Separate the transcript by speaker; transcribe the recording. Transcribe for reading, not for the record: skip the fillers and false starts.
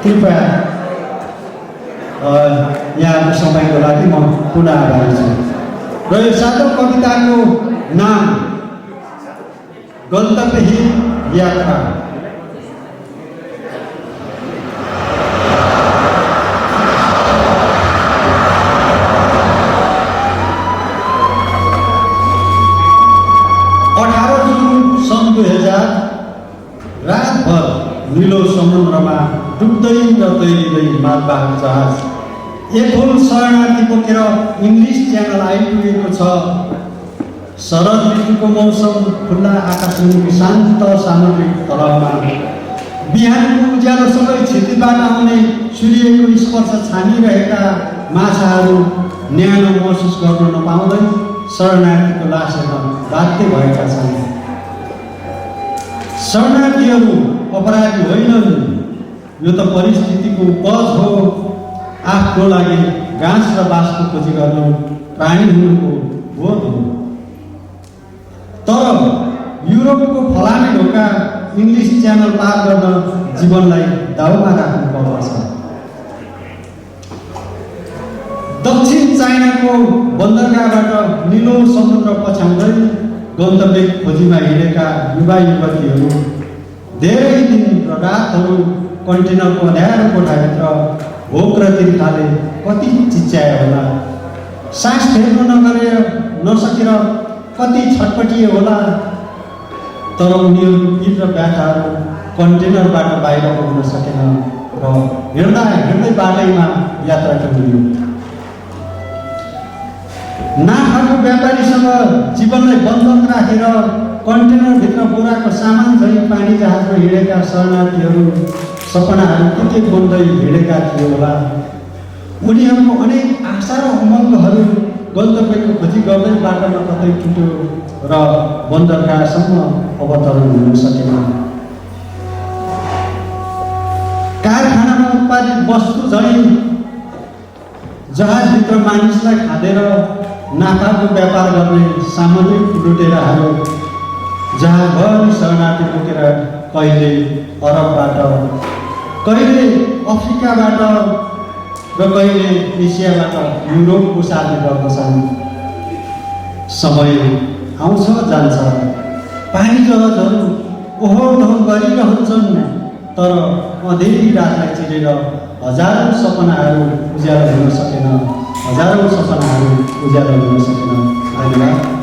Speaker 1: कृपया यहाँको समयको लागि म पुनः आभारी छु। र यो सातौं कविताको नाम गन्तव्यहीन यात्रा। सन् 2000 रातभर नीलो समुद्रमा डुब्दै र तैरिँदै मालवाहक जहाज एक होल शरणार्थी बोकेर इङ्ग्लिस च्यानल आइपुगेको छ। शरद ऋतुको मौसम, खुल्ला आकाशमुखी शान्त सामुद्रिक तलमा बिहानको उज्यालोसँगै क्षितिजबाट आउने सूर्यको स्पर्श छानिरहेका माछाहरू न्यानो महसुस गर्न नपाउँदै शरणार्थीको लास हेर्न बाध्य भएका छन्। शरणार्थीहरू अपराधी होइनन्, यो त परिस्थितिको उपज हो। आफ्नो लागि घाँस र बाँसको खोजी गर्नु प्राणी हुनुको बोध हो। तर युरोपको फलामे ढोका इङ्ग्लिस च्यानल पार गर्न जीवनलाई दाउमा राख्नु पर्दछ। दक्षिण चाइनाको बन्दरगाहबाट निलो समुद्र पछ्याउँदै गन्तव्य खोजीमा हिँडेका युवा युवतीहरू धेरै दिन र रातहरू कन्टेनरको अँध्यारो कोठाभित्र भोक र तिर्खाले कति चिच्याए होला, सास फेर्न नसकेर कति छटपटिए होला। तर उनीहरूको पीर र व्याथाहरू कन्टेनरबाट बाहिर पुग्न सकेन र हिँड्दा हिँड्दै बाटैमा यात्रा टुङ्गियो। नाफाको व्यापारीसँग जीवनलाई बन्धन राखेर कन्टेनरभित्र बोराको सामान झैँ पानी जहाजमा हिँडेका शरणार्थीहरू सपनाहरू के बोल्दै हिँडेका थिए होला। उनीहरूको अनेक आशा र उमङ्गहरू गन्तव्यको खोजी गर्दै बाटोमा कतै टुट्यो र बन्दरगाहसम्म अवतरण हुन सकेन। कारखानामा उत्पादित वस्तु झैँ जहाजभित्र मानिसलाई खाँदेर नाफाको व्यापार गर्ने सामूहिक लुटेराहरू जहाजभरि शरणार्थी बोकेर कहिले अरबबाट, कहिले अफ्रिकाबाट र कहिले एसियाबाट युरोपको सार्ने गर्दछन्। समय आउँछ जान्छ, पानी जहाजहरू ओहोर दोहोर गरिरहन्छन्, तर अँधेरी रातलाई चिरेर हजारौँ सपनाहरू उज्यालो हुन सकेन। धन्यवाद।